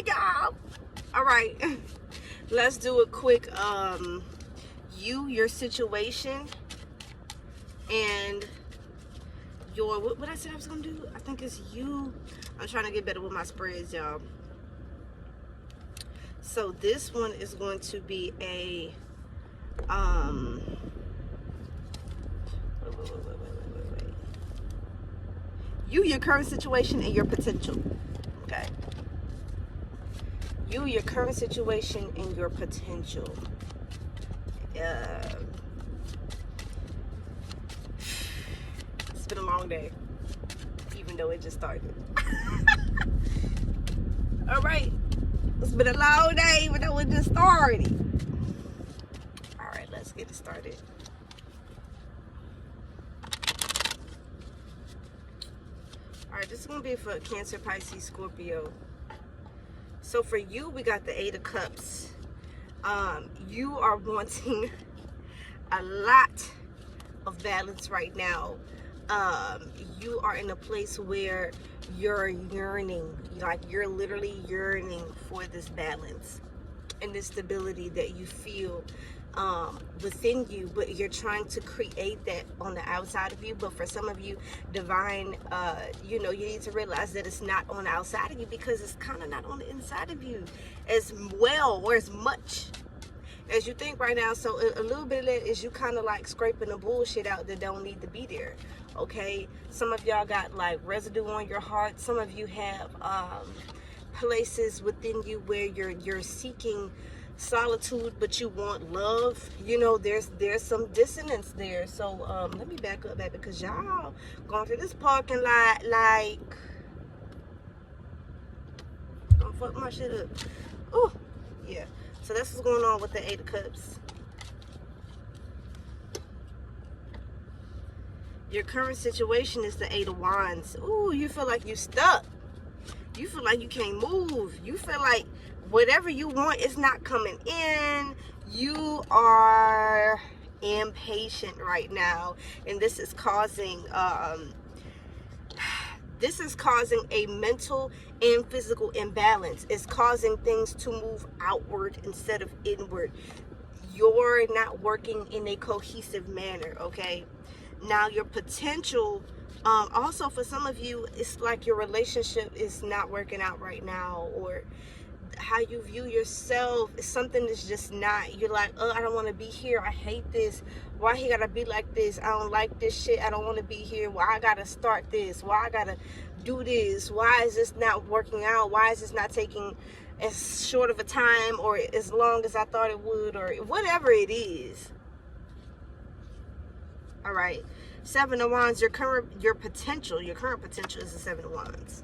y'all. All right, let's do a quick your situation, and your what I said I was gonna do. I think it's you. I'm trying to get better with my spreads, y'all. So this one is going to be a wait. Your current situation, and your potential. Okay. Your current situation, and your potential. It's been a long day, even though it just started. All right. It's been a long day, even though it just started. All right, let's get it started. All right, this is going to be for Cancer, Pisces, Scorpio. So for you, we got the 8 of Cups. You are wanting a lot of balance right now. You are in a place where you're yearning, like you're literally yearning for this balance and this stability that you feel within you, but you're trying to create that on the outside of you. But for some of you, divine, you need to realize that it's not on the outside of you, because it's kind of not on the inside of you as well or as much as you think right now. So a little bit of that is you kind of like scraping the bullshit out that don't need to be there. Okay, some of y'all got like residue on your heart. Some of you have places within you where you're seeking solitude, but you want love. There's some dissonance there. So let me back up that, because y'all going through this parking lot like don't fuck my shit up. Oh yeah. So that's what's going on with the 8 of Cups. Your current situation is the 8 of Wands. Ooh, you feel like you're stuck. You feel like you can't move. You feel like whatever you want is not coming in. You are impatient right now, and this is causing a mental and physical imbalance. It's causing things to move outward instead of inward. You're not working in a cohesive manner, okay? Now, your potential, also for some of you, it's like your relationship is not working out right now, or how you view yourself is something that's just not. You're like, I don't want to be here. I hate this. Why he gotta be like this? I don't like this shit. I don't want to be here. Why I gotta start this? Why I gotta do this? Why is this not working out? Why is this not taking as short of a time or as long as I thought it would, or whatever it is? All right, 7 of Wands. Your current potential is the 7 of Wands.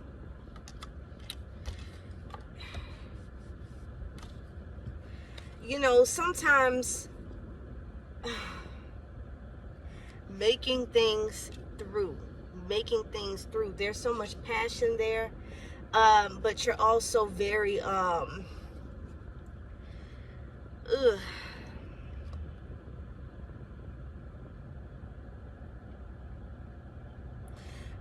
Sometimes making things through, there's so much passion there, but you're also very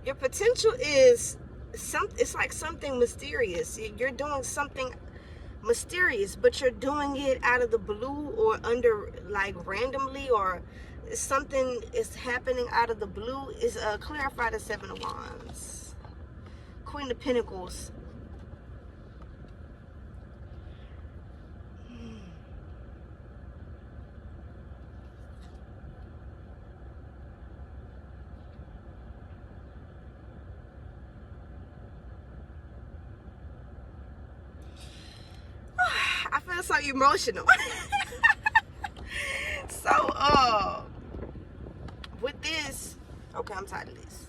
your potential is it's like something mysterious. You're doing something mysterious, but you're doing it out of the blue, or under like randomly, or something is happening out of the blue. Is clarify the 7 of Wands. Queen of Pentacles. I feel so emotional. So with this, okay, I'm tired of this.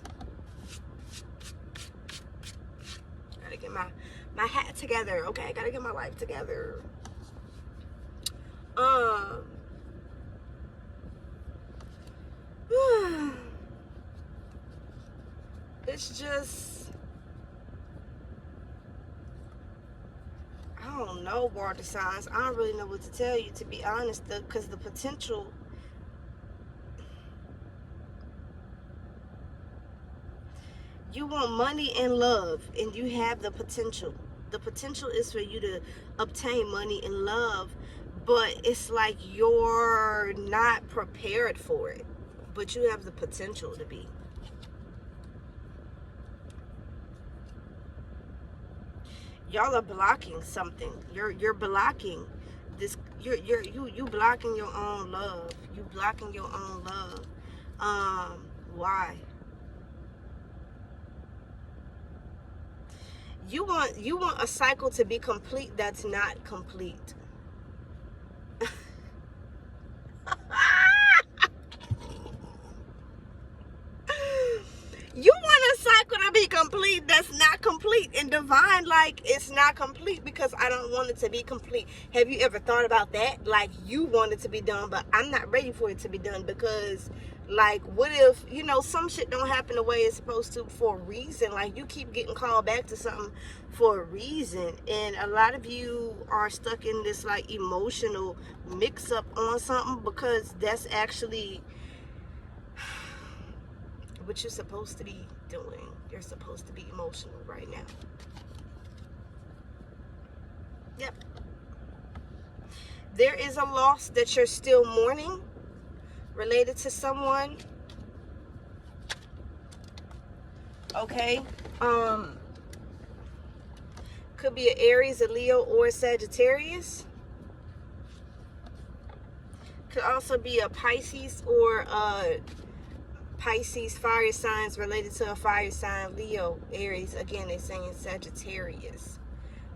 Gotta get my hat together. Okay, gotta get my life together. It's just, I don't know, water signs. I don't really know what to tell you, to be honest, because the potential, you want money and love, and you have the potential. The potential is for you to obtain money and love, but it's like you're not prepared for it, but you have the potential to be. Y'all are blocking something. You're blocking this. You blocking your own love. You blocking your own love. Why? You want a cycle to be complete that's not complete. You want a cycle to be complete that's not complete. And divine, like, it's not complete because I don't want it to be complete. Have you ever thought about that? Like, you want it to be done, but I'm not ready for it to be done because, like, what if, you know, some shit don't happen the way it's supposed to for a reason? Like, you keep getting called back to something for a reason. And a lot of you are stuck in this, like, emotional mix-up on something because that's actually what you're supposed to be doing. You're supposed to be emotional right now. Yep. There is a loss that you're still mourning related to someone. Okay. Could be an Aries, a Leo, or a Sagittarius. Could also be a Pisces or a Pisces fire signs related to a fire sign. Leo, Aries, again they're saying Sagittarius.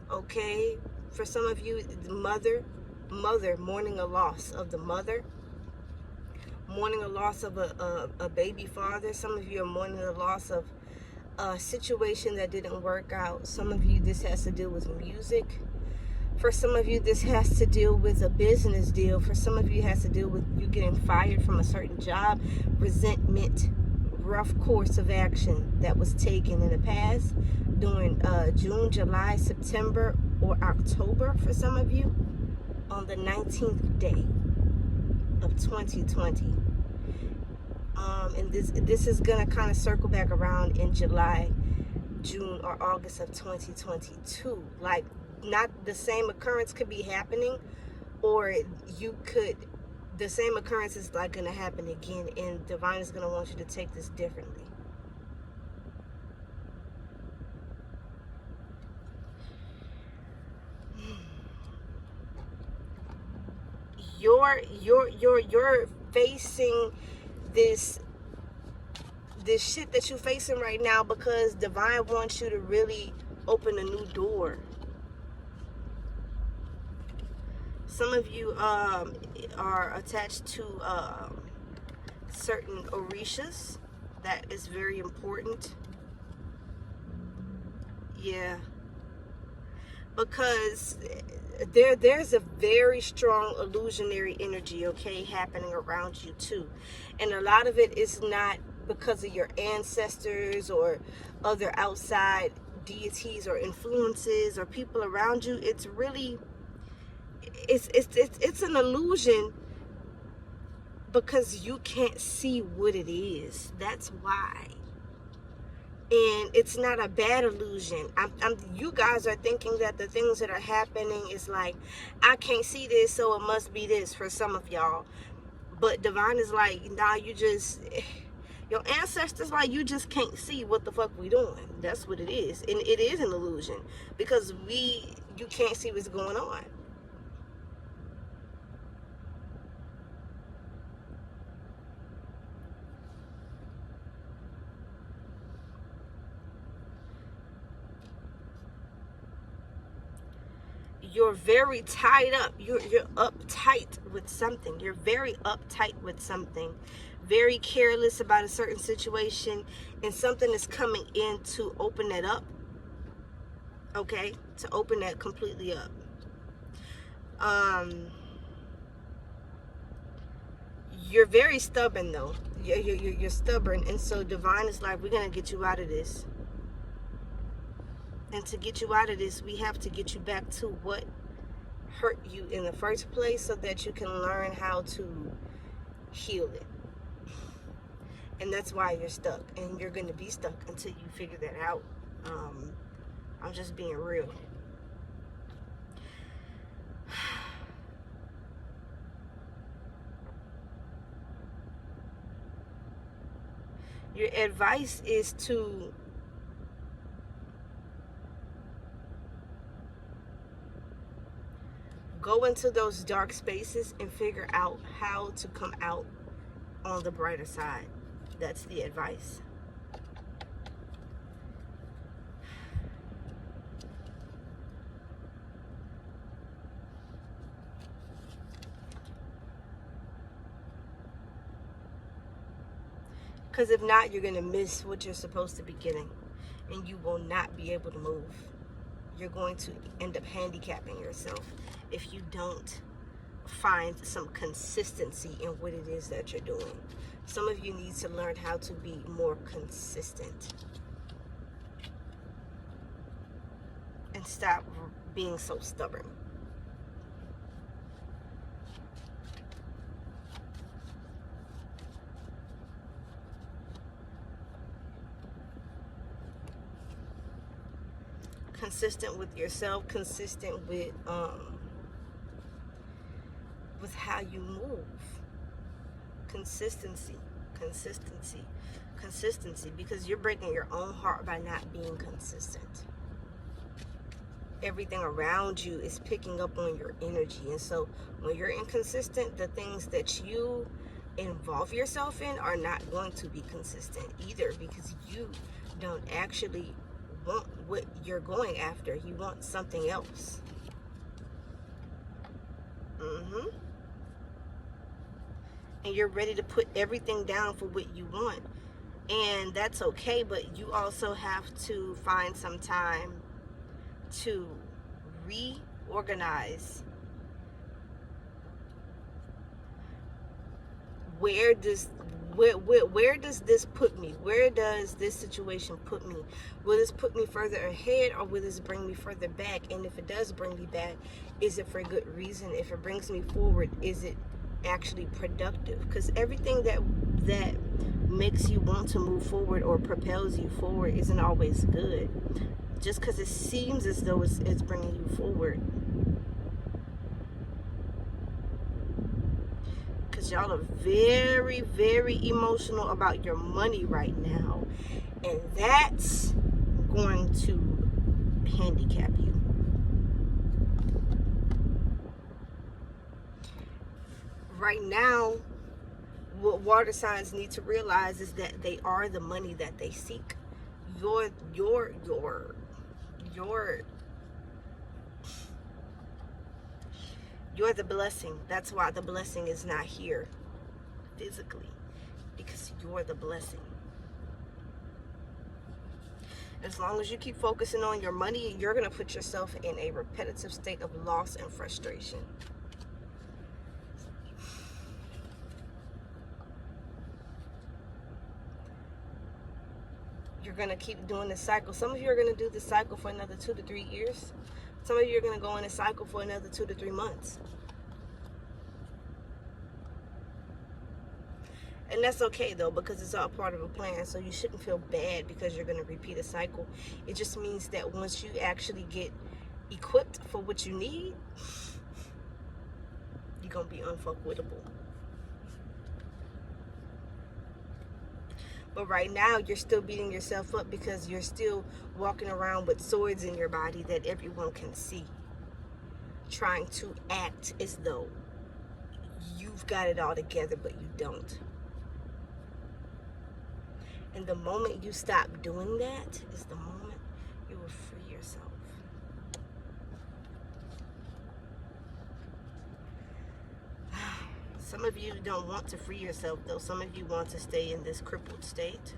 Okay, for some of you, the mother, mourning a loss of the mother, mourning a loss of a baby father. Some of you are mourning the loss of a situation that didn't work out. Some of you, this has to do with music. For some of you, this has to deal with a business deal. For some of you, it has to deal with you getting fired from a certain job, resentment, rough course of action that was taken in the past during June, July, September, or October for some of you, on the 19th day of 2020. And this is going to kind of circle back around in July, June, or August of 2022. Like, not the same occurrence could be happening, or the same occurrence is like going to happen again, and divine is going to want you to take this differently. You're facing this shit that you're facing right now because divine wants you to really open a new door. Some of you are attached to certain orishas. That is very important. Yeah. Because there's a very strong illusionary energy, okay, happening around you too. And a lot of it is not because of your ancestors or other outside deities or influences or people around you. It's really... It's an illusion because you can't see what it is. That's why. And it's not a bad illusion. You guys are thinking that the things that are happening is like, I can't see this, so it must be this for some of y'all. But divine is like, nah, your ancestors, like, you just can't see what the fuck we doing. That's what it is. And it is an illusion because you can't see what's going on. You're very tied up. You're uptight with something. You're very uptight with something. Very careless about a certain situation. And something is coming in to open that up. Okay? To open that completely up. You're very stubborn though. You're stubborn. And so divine is like, we're going to get you out of this. And to get you out of this, we have to get you back to what hurt you in the first place so that you can learn how to heal it. And that's why you're stuck. And you're going to be stuck until you figure that out. I'm just being real. Your advice is to go into those dark spaces and figure out how to come out on the brighter side. That's the advice. Because if not, you're going to miss what you're supposed to be getting. And you will not be able to move. You're going to end up handicapping yourself if you don't find some consistency in what it is that you're doing. Some of you need to learn how to be more consistent. And stop being so stubborn. Consistent with yourself, consistent with how you move. Consistency, because you're breaking your own heart by not being consistent. Everything around you is picking up on your energy, and so when you're inconsistent, the things that you involve yourself in are not going to be consistent either, because you don't actually want what you're going after. You want something else. And you're ready to put everything down for what you want, and that's okay, but you also have to find some time to reorganize. Where does this put me? Where does this situation put me? Will this put me further ahead, or will this bring me further back? And if it does bring me back, is it for good reason? If it brings me forward, is it actually productive? Because everything that makes you want to move forward or propels you forward isn't always good. Just because it seems as though it's bringing you forward. Because y'all are very, very emotional about your money right now. And that's going to handicap you. Right now, what water signs need to realize is that they are the money that they seek. You're the blessing. That's why the blessing is not here physically, because you're the blessing. As long as you keep focusing on your money, you're going to put yourself in a repetitive state of loss and frustration. You're going to keep doing this cycle. Some of you are going to do this cycle for another 2 to 3 years. Some of you are going to go in a cycle for another 2 to 3 months. And that's okay, though, because it's all part of a plan. So you shouldn't feel bad because you're going to repeat a cycle. It just means that once you actually get equipped for what you need, you're going to be unfuckwittable. But right now, you're still beating yourself up because you're still walking around with swords in your body that everyone can see. Trying to act as though you've got it all together, but you don't. And the moment you stop doing that is the moment you will free yourself. Some of you don't want to free yourself, though. Some of you want to stay in this crippled state.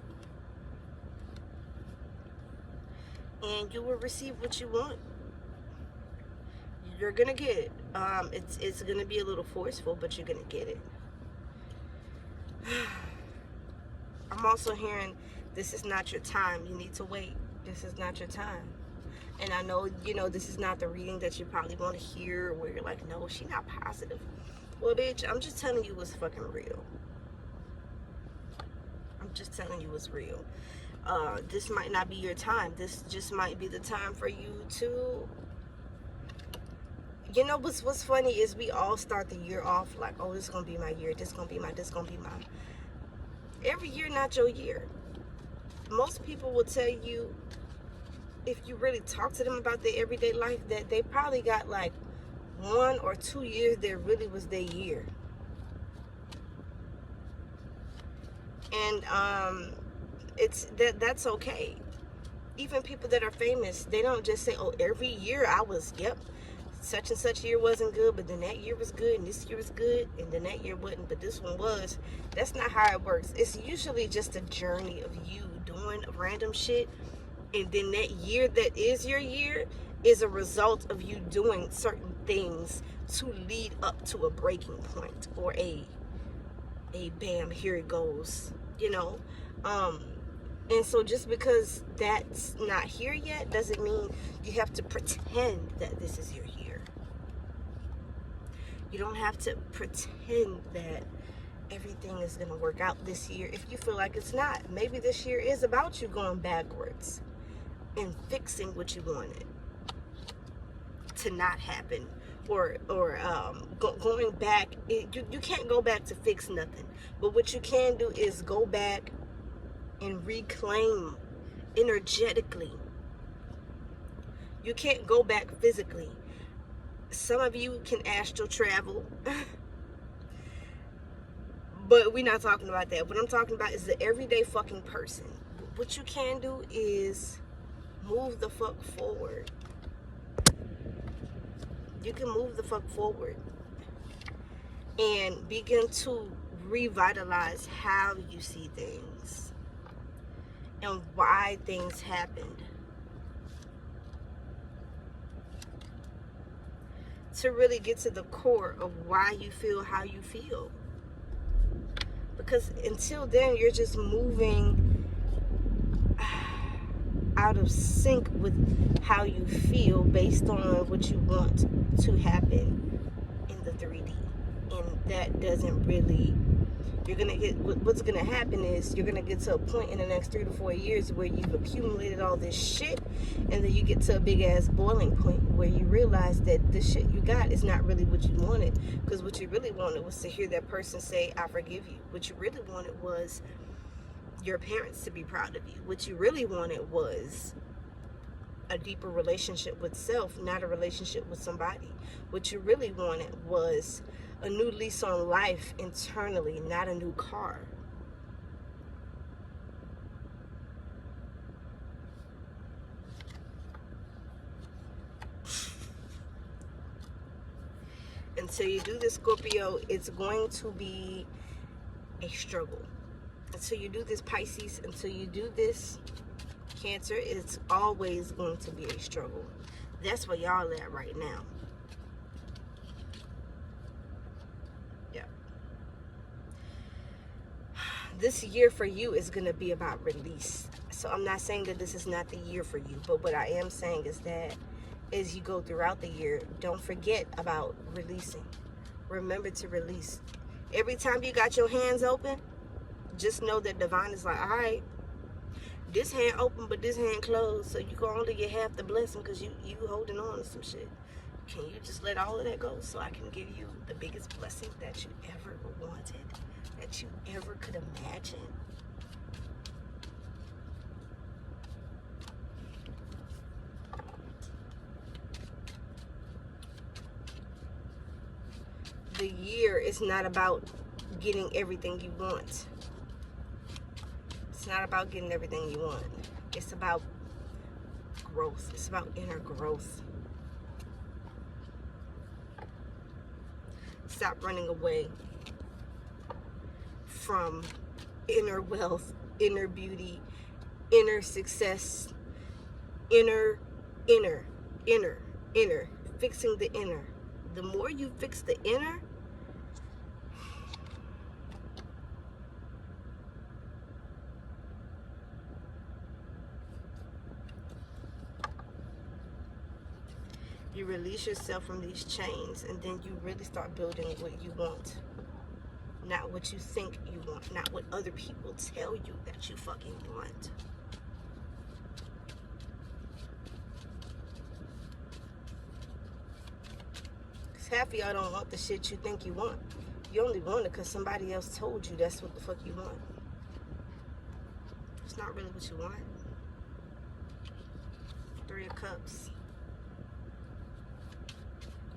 And you will receive what you want. You're going to get it. It's going to be a little forceful, but you're going to get it. I'm also hearing, this is not your time. You need to wait. This is not your time. And I know, this is not the reading that you probably want to hear, where you're like, no, she's not positive. Well, bitch, I'm just telling you what's fucking real. I'm just telling you what's real. This might not be your time. This just might be the time for you to... what's funny is we all start the year off like, oh, this is going to be my year. This is going to be my... Every year, not your year. most people will tell you, if you really talk to them about their everyday life, that they probably got like 1 or 2 years that really was their year. And that's okay. Even people that are famous, they don't just say, oh, every year I was, yep, such and such year wasn't good, but then that year was good, and this year was good, and then that year wasn't, but this one was. That's not how it works. It's usually just a journey of you doing random shit, and then that year that is your year is a result of you doing certain things to lead up to a breaking point, or a bam, here it goes, you know. And so just because that's not here yet doesn't mean you have to pretend that this is your year. You don't have to pretend that everything is going to work out this year if you feel like it's not. Maybe this year is about you going backwards and fixing what you wanted to not happen, or going back. You can't go back to fix nothing, but what you can do is go back and reclaim energetically. You can't go back physically. Some of you can astral travel, but we're not talking about that. What I'm talking about is the everyday fucking person. What you can do is move the fuck forward. You can move the fuck forward and begin to revitalize how you see things and why things happened, to really get to the core of why you feel how you feel. Because until then, you're just moving out of sync with how you feel based on what you want to happen in the 3D. And that doesn't really, you're going to get, what's going to happen is you're going to get to a point in the next 3 to 4 years where you've accumulated all this shit, and then you get to a big ass boiling point where you realize that the shit you got is not really what you wanted. Because what you really wanted was to hear that person say, I forgive you. What you really wanted was your parents to be proud of you. What you really wanted was a deeper relationship with self, not a relationship with somebody. What you really wanted was a new lease on life internally, not a new car. Until you do this, Scorpio, it's going to be a struggle. Until you do this, Pisces, until you do this, Cancer, it's always going to be a struggle. That's where y'all at right now. Yeah. This year for you is going to be about release. So I'm not saying that this is not the year for you, but what I am saying is that as you go throughout the year, don't forget about releasing. Remember to release. Every time you got your hands open, just know that divine is like, all right, this hand open, but this hand closed, so you can only get half the blessing because you holding on to some shit. Can you just let all of that go so I can give you the biggest blessing that you ever wanted, that you ever could imagine? The year is not about getting everything you want. It's not about getting everything you want. It's about growth. It's about inner growth. Stop running away from inner wealth, inner beauty, inner success, inner, fixing the inner. The more you fix the inner, you release yourself from these chains, and then you really start building what you want. Not what you think you want. Not what other people tell you that you fucking want. Because half of y'all don't want the shit you think you want. You only want it because somebody else told you that's what the fuck you want. There's not really what you want. Three of Cups.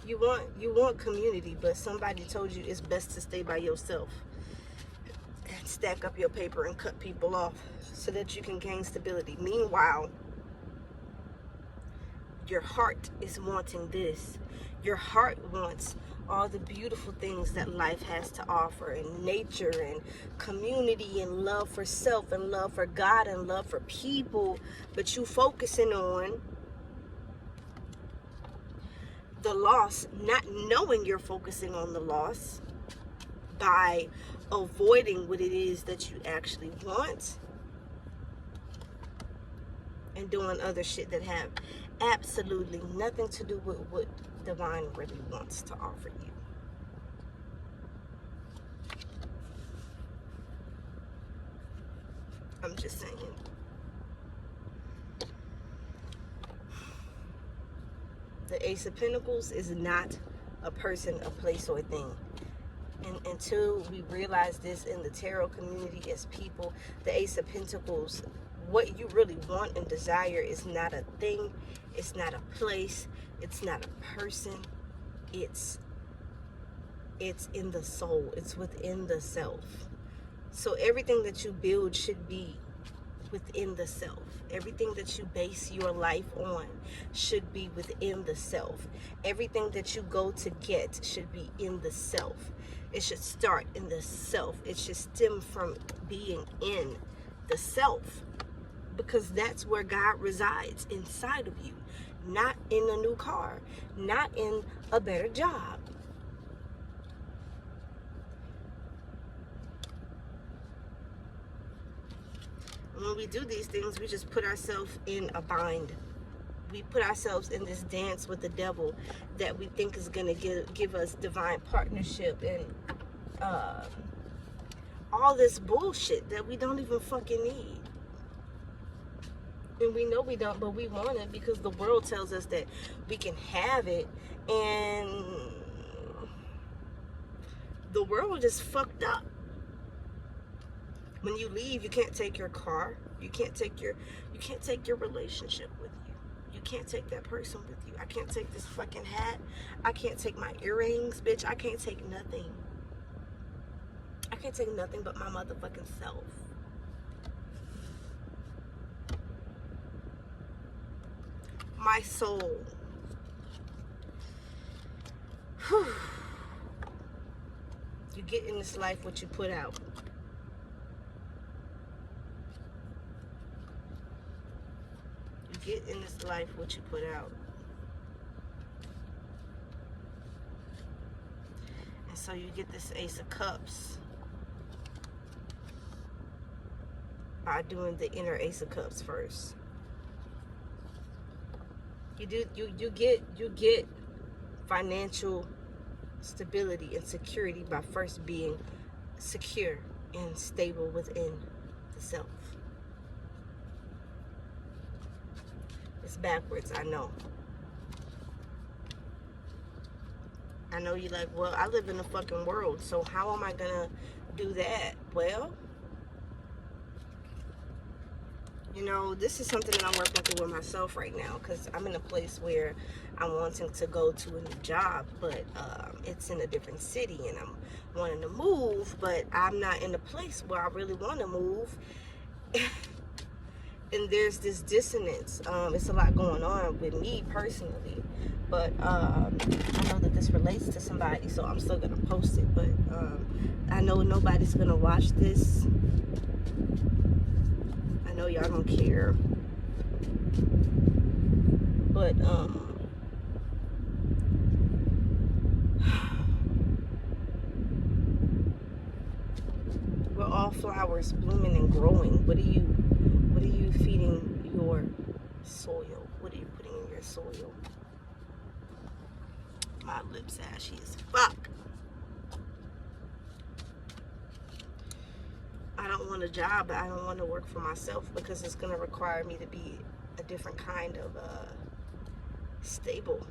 You want community, but somebody told you it's best to stay by yourself and stack up your paper and cut people off so that you can gain stability. Meanwhile, your heart is wanting this. Your heart wants all the beautiful things that life has to offer, and nature and community and love for self and love for God and love for people, but you focusing on the loss, not knowing you're focusing on the loss by avoiding what it is that you actually want and doing other shit that have absolutely nothing to do with what divine really wants to offer you. I'm just saying. The Ace of Pentacles is not a person, a place, or a thing. And until we realize this in the tarot community as people, the Ace of Pentacles, what you really want and desire is not a thing, it's not a place, it's not a person, it's in the soul, it's within the self. So everything that you build should be within the self. Everything that you base your life on should be within the self. Everything that you go to get should be in the self. It should start in the self. It should stem from being in the self, because that's where God resides, inside of you, not in a new car, not in a better job. When we do these things, we just put ourselves in a bind. We put ourselves in this dance with the devil that we think is going to give us divine partnership and all this bullshit that we don't even fucking need. And we know we don't, but we want it because the world tells us that we can have it. And the world is fucked up. When you leave, you can't take your car. You can't take your relationship with you. You can't take that person with you. I can't take this fucking hat. I can't take my earrings, bitch. I can't take nothing. I can't take nothing but my motherfucking self. My soul. Whew. You get in this life what you put out. Get in this life what you put out. And so you get this Ace of Cups by doing the inner Ace of Cups first. You get financial stability and security by first being secure and stable within the self. It's backwards, I know. I know you're like, well, I live in the fucking world, so how am I gonna do that? Well, you know, this is something that I'm working through with myself right now, because I'm in a place where I'm wanting to go to a new job, but it's in a different city, and I'm wanting to move, but I'm not in a place where I really want to move. And there's this dissonance. It's a lot going on with me personally, but I know that this relates to somebody, so I'm still gonna post it. But I know nobody's gonna watch this. I know y'all don't care, but we're all flowers blooming and growing. What are you feeding your soil? What are you putting in your soil? My lips ashy as fuck. I don't want a job, but I don't want to work for myself because it's going to require me to be a different kind of stable.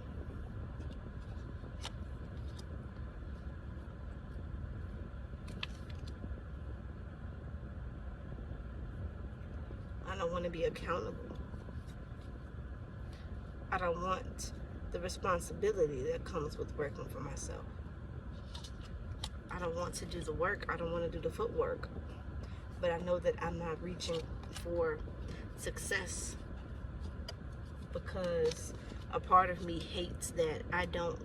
don't want to be accountable. I don't want the responsibility that comes with working for myself. I don't want to do the work. I don't want to do the footwork. But I know that I'm not reaching for success because a part of me hates that I don't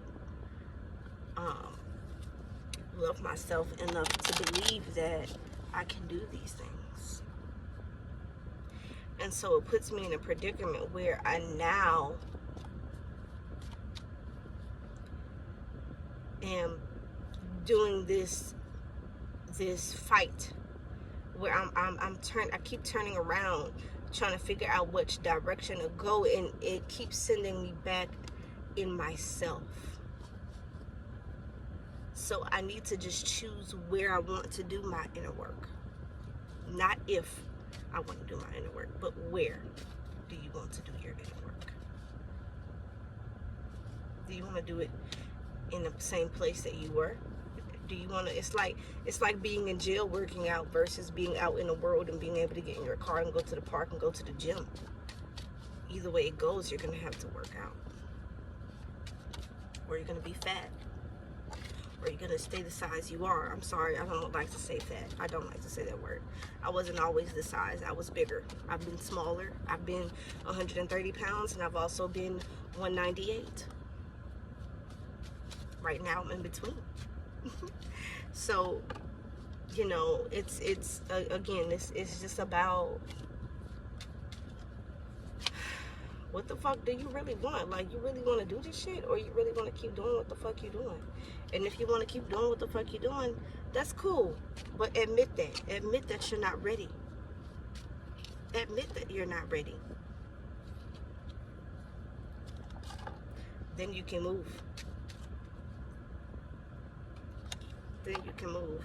love myself enough to believe that I can do these things. And so it puts me in a predicament where I now am doing this fight where I keep turning around trying to figure out which direction to go, and it keeps sending me back in myself. So I need to just choose where I want to do my inner work. Not if I want to do my inner work, but where do you want to do your inner work? Do you want to do it in the same place that you were? Do you want to, it's like being in jail working out versus being out in the world and being able to get in your car and go to the park and go to the gym. Either way it goes, you're going to have to work out. Or you're going to be fat. Or you're going to stay the size you are. I'm sorry, I don't like to say fat. I don't like to say that word. I wasn't always the size. I was bigger. I've been smaller. I've been 130 pounds and I've also been 198. Right now I'm in between. So, you know, it's again, it's just about what the fuck do you really want? Like, you really want to do this shit, or you really want to keep doing what the fuck you're doing? And if you want to keep doing what the fuck you're doing, that's cool. But admit that you're not ready. Admit that you're not ready. Then you can move. Then you can move.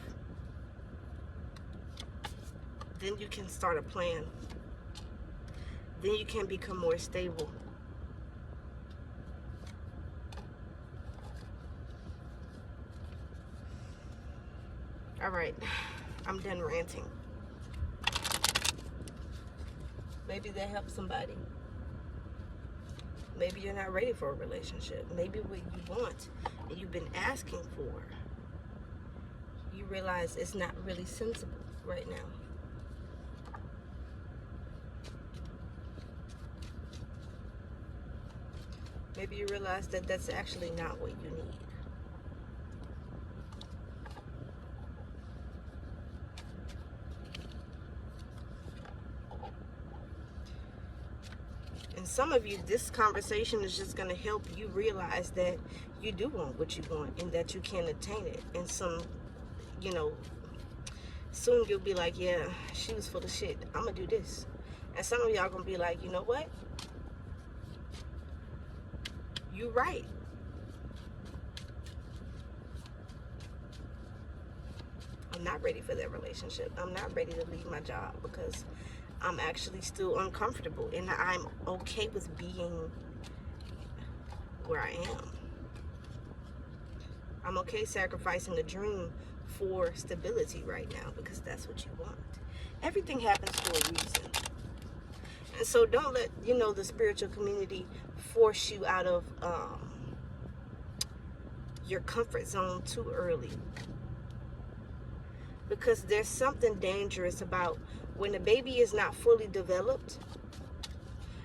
Then you can start a plan. Then you can become more stable. All right, I'm done ranting. Maybe that helps somebody. Maybe you're not ready for a relationship. Maybe what you want and you've been asking for, you realize it's not really sensible right now. Maybe you realize that that's actually not what you need. And some of you, this conversation is just going to help you realize that you do want what you want and that you can attain it. And some, you know, soon you'll be like, yeah, she was full of shit. I'm going to do this. And some of y'all going to be like, you know what? You're right. I'm not ready for that relationship. I'm not ready to leave my job because I'm actually still uncomfortable, and I'm okay with being where I am. I'm okay sacrificing a dream for stability right now because that's what you want. Everything happens for a reason. And so don't let, you know, the spiritual community force you out of your comfort zone too early. Because there's something dangerous about when a baby is not fully developed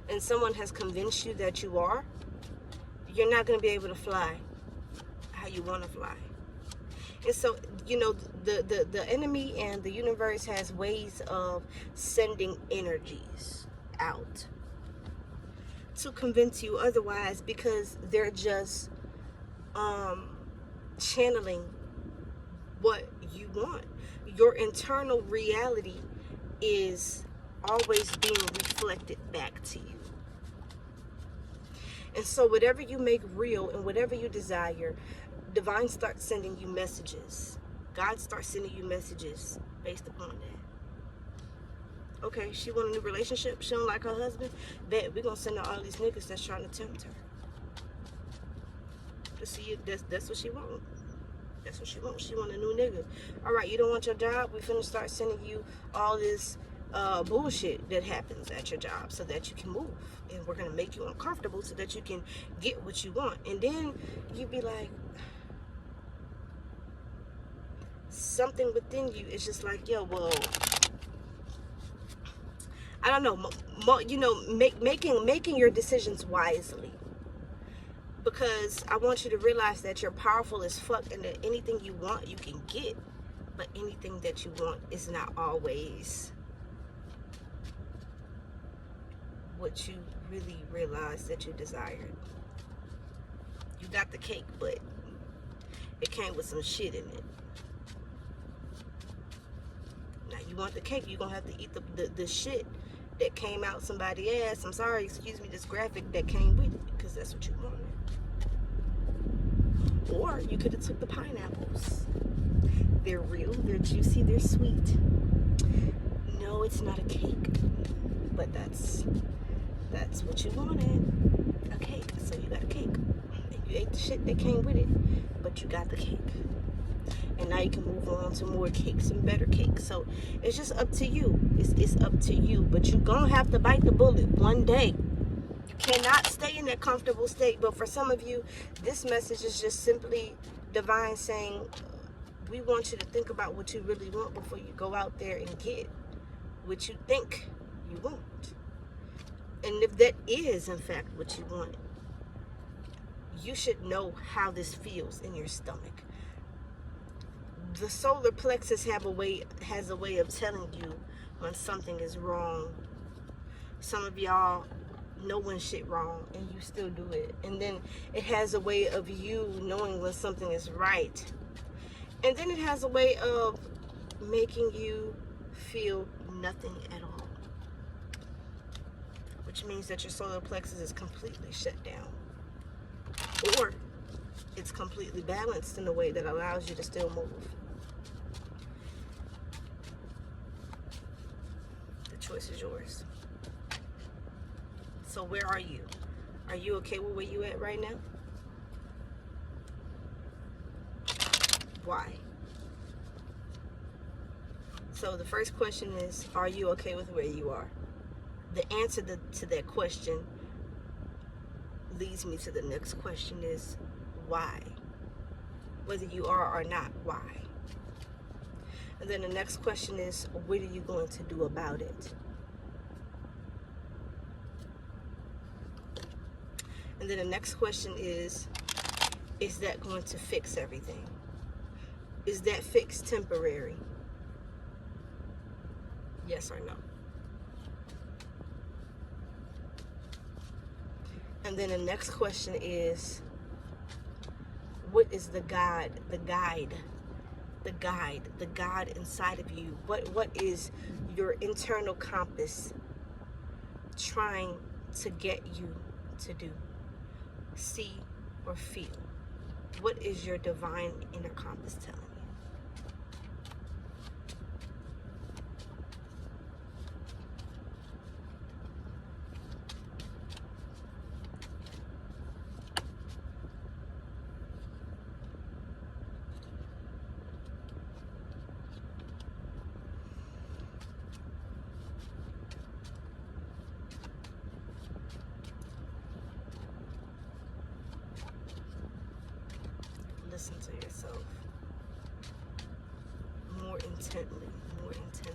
and someone has convinced you that you are, you're not going to be able to fly how you want to fly. And so, you know, the enemy and the universe has ways of sending energies out to convince you otherwise, because they're just channeling what you want. Your internal reality is always being reflected back to you. And so whatever you make real and whatever you desire, divine starts sending you messages. God starts sending you messages based upon that. Okay, she want a new relationship. She don't like her husband. Bet we're gonna send her all these niggas that's trying to tempt her. To see if that's what she wants. That's what she wants. She want a new nigga. All right, you don't want your job? We finna start sending you all this bullshit that happens at your job so that you can move. And we're going to make you uncomfortable so that you can get what you want. And then you be like, something within you is just like, yo, well, I don't know, you know, making your decisions wisely. Because I want you to realize that you're powerful as fuck, and that anything you want, you can get. But anything that you want is not always what you really realize that you desired. You got the cake, but it came with some shit in it. Now, you want the cake, you're going to have to eat the shit that came out somebody's ass. I'm sorry, excuse me, this graphic that came with it, because that's what you wanted. Or you could have took the pineapples. They're real, they're juicy, they're sweet. No, it's not a cake, but that's what you wanted. A cake. So you got a cake. And you ate the shit that came with it, but you got the cake. And now you can move on to more cakes and better cakes. So it's just up to you. It's up to you. But you're gonna have to bite the bullet one day. You cannot stay in that comfortable state. But for some of you, this message is just simply divine saying, we want you to think about what you really want before you go out there and get what you think you want. And if that is, in fact, what you want, you should know how this feels in your stomach. The solar plexus has a way of telling you when something is wrong. Some of y'all know when shit wrong and you still do it. And then it has a way of you knowing when something is right. And then it has a way of making you feel nothing at all. Which means that your solar plexus is completely shut down. Or it's completely balanced in a way that allows you to still move. The choice is yours. So where are you? Are you okay with where you at right now? Why? So the first question is, are you okay with where you are? The answer to that question leads me to the next question is, why? Whether you are or not, why? And then the next question is, what are you going to do about it? And then the next question is that going to fix everything? Is that fix temporary? Yes or no? And then the next question is, what is the guide inside of you? What is your internal compass trying to get you to do, see, or feel? What is your divine inner compass telling you? Listen to yourself more intently, more intensely.